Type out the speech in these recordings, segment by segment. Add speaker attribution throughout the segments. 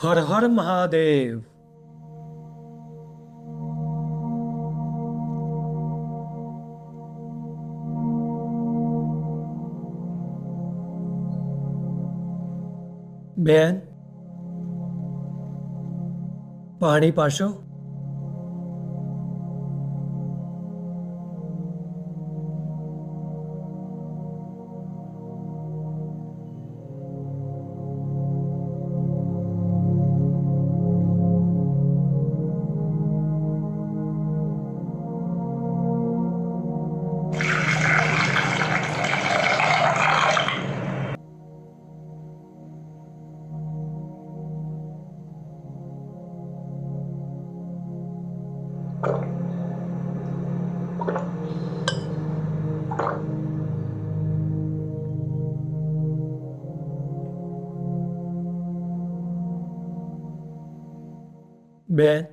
Speaker 1: હર હર મહાદેવ. બેન, પાણી પાશો? બેન,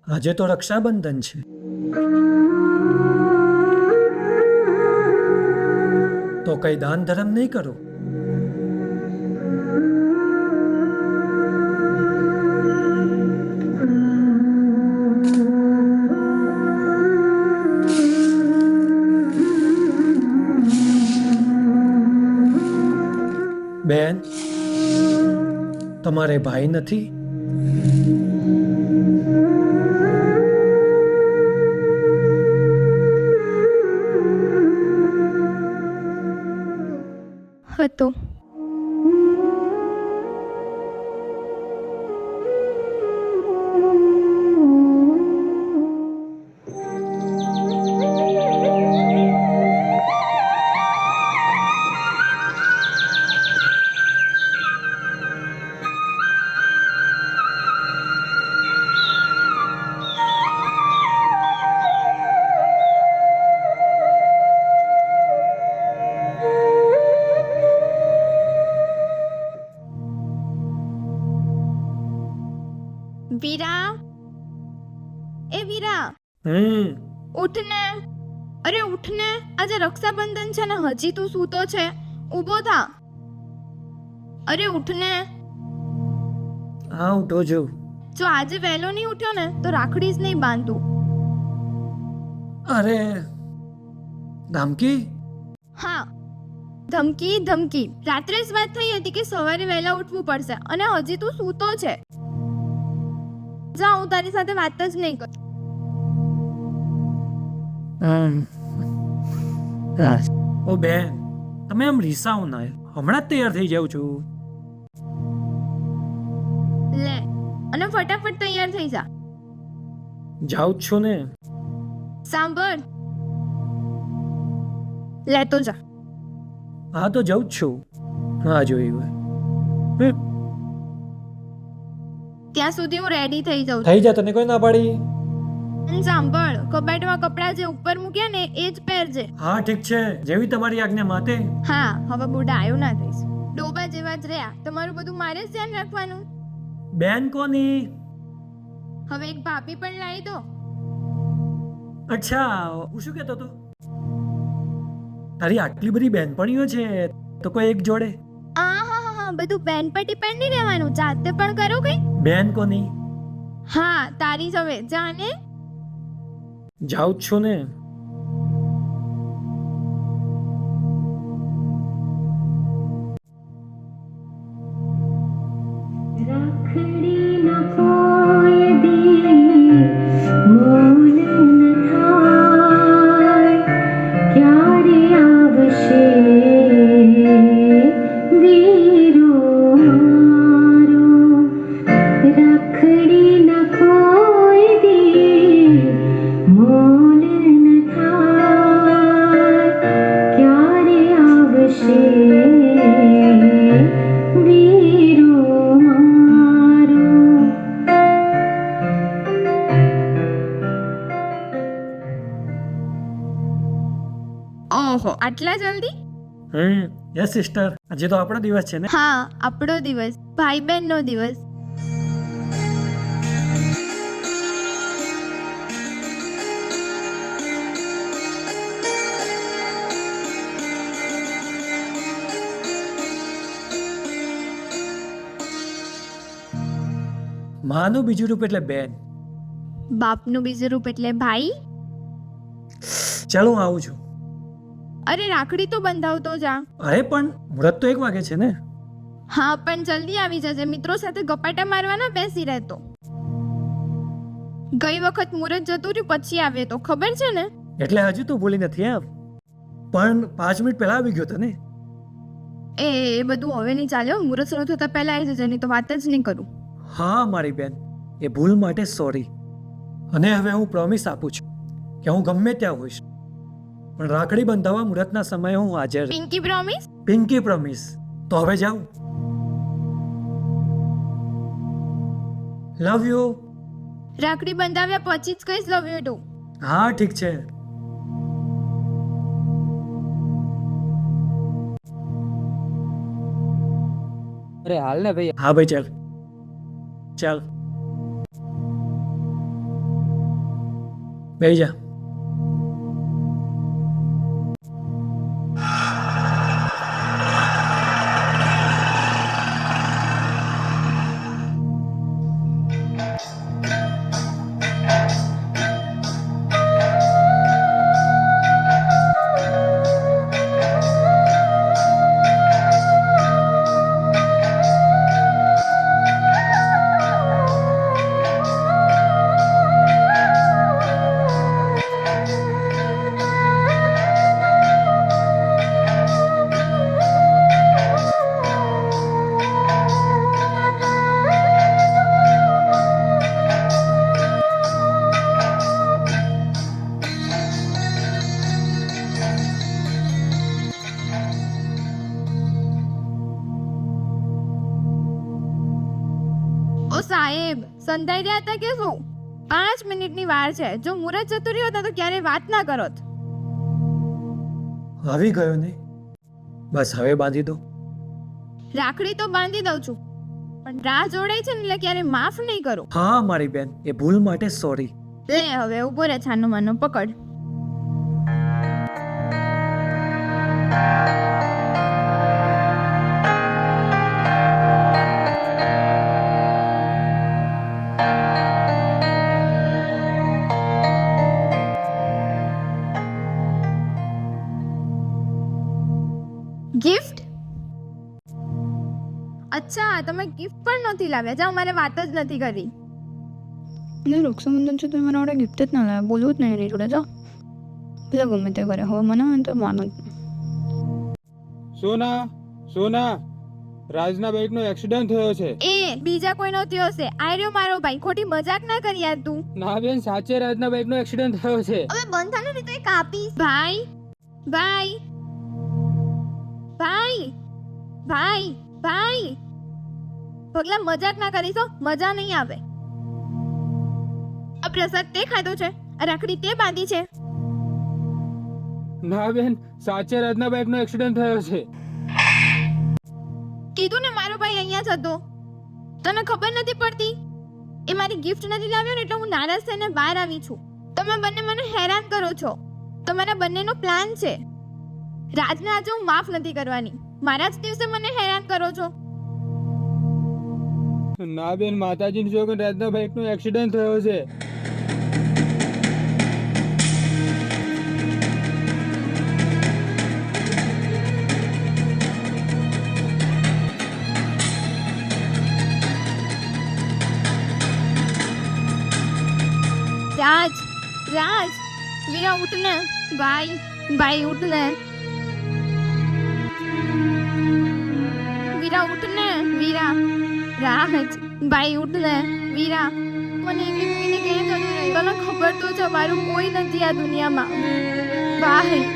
Speaker 1: આજે તો રક્ષાબંધન છે, તો કઈ દાન ધર્મ નહીં કરો? બેન, તમારે ભાઈ નથી?
Speaker 2: હતો. વીરા, એ વીરા, ઉઠ ને. અરે ઉઠ ને, આજે રક્ષાબંધન છે ને હજી તું સૂતો છે? ઊભો થા. અરે ઉઠ ને.
Speaker 1: હા, ઉઠો જો.
Speaker 2: જો આજે વહેલો નહીં ઉઠ્યો ને તો રાખડી જ નહીં બાંધું.
Speaker 1: અરે ધમકી?
Speaker 2: હા, ધમકી ધમકી. રાત્રે જ વાત થઈ હતી કે સવારે વહેલા ઉઠવું પડશે અને હજી તું સૂતો છે. જા, હું તારી સાથે વાત જ નહીં કરું.
Speaker 1: ઓ બેન, તમે આમ રીસાવ ના, હમણાં જ તૈયાર થઈ જાઉં છું.
Speaker 2: લે, અને ફટાફટ તૈયાર થઈ જા.
Speaker 1: જાઉં જ છું ને.
Speaker 2: સાંભળ, લેતો જા.
Speaker 1: હા તો જાઉં જ છું. હા જોયું.
Speaker 2: ત્યાં સુધી હું રેડી થઈ જાઉં.
Speaker 1: થઈ જા, તને કોઈ ના પાડી.
Speaker 2: અને સાંભળ, કબાટમાં કપડાં જે ઉપર મૂક્યા ને એ જ પહેરજે.
Speaker 1: હા ઠીક છે, જેવી તમારી આજ્ઞા માતે.
Speaker 2: હા, હવે બુડા આવ્યો ના થઈશ. ડોબા જેવા જ રહ્યા. તમારું બધું મારે જ ધ્યાન રાખવાનું.
Speaker 1: બેન કોની?
Speaker 2: હવે એક ભાભી પણ લાવી દો.
Speaker 1: અચ્છા, હું શું કહેતો હતો? તારી આટલી બધી બેનપણીઓ છે તો કોઈ એક જોડે.
Speaker 2: હા, બધું બેન પર ડિપેન્ડ નહીં રહેવાનું. જાતે પણ કરો કઈ.
Speaker 1: બેન કોની?
Speaker 2: હા, તારી જ હવે. જાને.
Speaker 1: જાઉં જ છું ને.
Speaker 3: રાખડી ન કોઈ દી મોલ ન થાય, ક્યારે આવશે વીરો મારો. રાખડી ન કોઈ દી મોલ ન થાય, ક્યારે આવશે વીરો મારો.
Speaker 2: ઓહો, આટલા જલ્દી?
Speaker 1: યસ સિસ્ટર, આજે તો આપણો દિવસ છે ને.
Speaker 2: હા, આપણો દિવસ, ભાઈ બહેન નો દિવસ.
Speaker 1: માનું બીજું રૂપ એટલે બેન.
Speaker 2: બાપનું બીજું રૂપ એટલે ભાઈ.
Speaker 1: ચાલો હું આવું છું.
Speaker 2: અરે રાખડી તો બંધાવતો જા.
Speaker 1: અરે પણ મુહૂર્ત તો 1 વાગે છે ને.
Speaker 2: હા પણ જલ્દી આવી જજે, મિત્રો સાથે ગપાટા મારવાના બેસી રહેતો. ગઈ વખત મુહૂર્ત જતું રહ્યું પછી આવે તો ખબર છે ને.
Speaker 1: એટલે હજુ તો ભૂલી નથી એમ, પણ 5 મિનિટ પહેલા આવી ગયો તો ને.
Speaker 2: એ બધું હવે નહીં ચાલે હો. મુહૂર્ત શરૂ થતા પહેલા આવી જજે, નહીં તો વાત જ નહીં કરું.
Speaker 1: હા મારી બેન, એ ભૂલ માટે સોરી. અને હવે હું પ્રોમિસ આપું છું કે હું ગમે ત્યાં હોઈશ, પણ રાખડી બંધાવવા મુહૂર્તના સમયે હું હાજર.
Speaker 2: પિંકી પ્રોમિસ.
Speaker 1: પિંકી પ્રોમિસ. તો હવે જાઉં. Love you.
Speaker 2: રાખડી બંધાવ્યા પછી જ કહીશ લવ યુ ટુ.
Speaker 1: હા ઠીક છે.
Speaker 4: અરે હાલ ને ભાઈ.
Speaker 1: હા ભાઈ ચાલ ચાલ બેહી જા.
Speaker 2: ઓ સાહેબ, સંધાઈ રહ્યા હતા કે શું? 5 મિનિટની વાર છે. જો મુહૂર્ત જતું રહ્યો હોત તો ક્યારે વાત ના કરત.
Speaker 1: આવી ગયો ને, બસ હવે બાંધી દો.
Speaker 2: રાખડી તો બાંધી દઉં છું, પણ રાહ જોડાય છે ને એટલે ક્યારે માફ નહીં કરું.
Speaker 1: હા મારી બેન, એ ભૂલ માટે સોરી.
Speaker 2: લે હવે ઉભો રહે, છાનો માનો પકડ. ગિફ્ટ? અચ્છા, તમે ગિફ્ટ પણ નથી લાવ્યા. જાઓ, મારે વાત જ નથી કરી.
Speaker 5: એટલે રક્ષાબંધન છે તો મારા વડે ગિફ્ટ જ ના લાવે, બોલવું જ નહીં એની જોડે. જા પેલા ગમે તે કરે, હવે મને તો માનો જ નહીં.
Speaker 4: સોના સોના, રાજના બાઈકનો એક્સિડન્ટ થયો છે.
Speaker 2: એ બીજા કોઈનો થયો હશે. આ રહ્યો મારો ભાઈ. ખોટી મજાક ના કરી યાર તું.
Speaker 4: ના બેન, સાચે રાજના બાઈકનો એક્સિડન્ટ થયો છે.
Speaker 2: હવે બંધ થાને નહીં તો એ કાપીશ. ભાઈ ભાઈ ભાઈ ભાઈ ભાઈ, પગલા મજાક ના કરીશો, મજા નહીં આવે. આ પ્રસાદ તે ખાધો છે, આ રાખડી તે બાંધી છે.
Speaker 4: ના બેન, સાચે રાજના બાઈકનો એક્સિડન્ટ થયો છે.
Speaker 2: કીધું ને મારો ભાઈ અહીંયા જ હતો. તને ખબર નથી પડતી? એ મારી ગિફ્ટ નથી લાવ્યો ને એટલે હું નારાજ થઈને બહાર આવી છું. તમે બંને મને હેરાન કરો છો. તમારા બંનેનો પ્લાન છે. રાજને આજે હું માફ નથી કરવાની. મારા જ દિવસે મને હેરાન કરો છો.
Speaker 4: ના બેન, માતાજીની જોગન રાજના બાઈકનો એક્સિડન્ટ થયો છે.
Speaker 2: રાજ રાજ, વીરા ઉઠ ને. ભાઈ ભાઈ ઉઠ ને. વીરા ઉઠ ને. વીરા. રાજ ભાઈ ઉઠ ને. વીરા, મને એકલી મૂકીને ક્યાં જતું રહ્યું? તને ખબર તો છે મારું કોઈ નથી આ દુનિયામાં. ભાઈ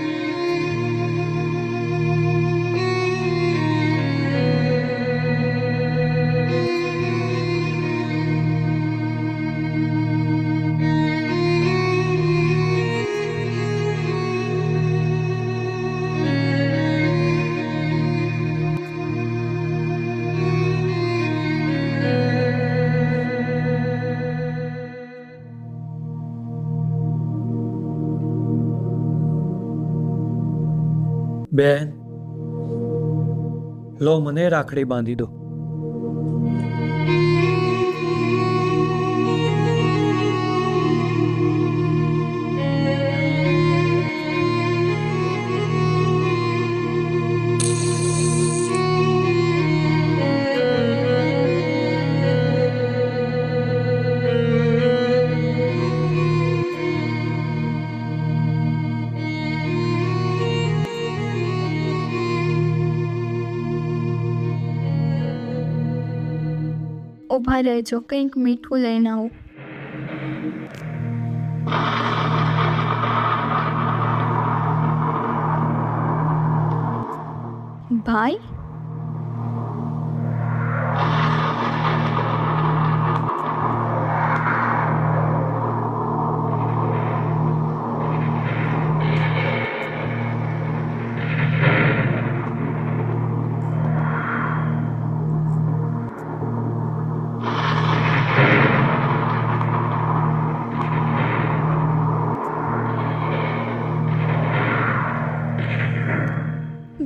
Speaker 1: બેન, લો મને રાખડી બાંધી દો.
Speaker 2: ઊભા રહેજો, કંઈક મીઠું લઈને આવું. ભાઈ,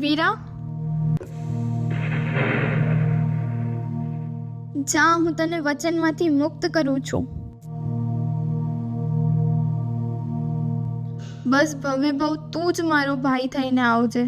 Speaker 2: વીરા, જા, હું તને વચનમાંથી મુક્ત કરું છું. બસ હવે બહુ તું જ મારો ભાઈ થઈને આવજે.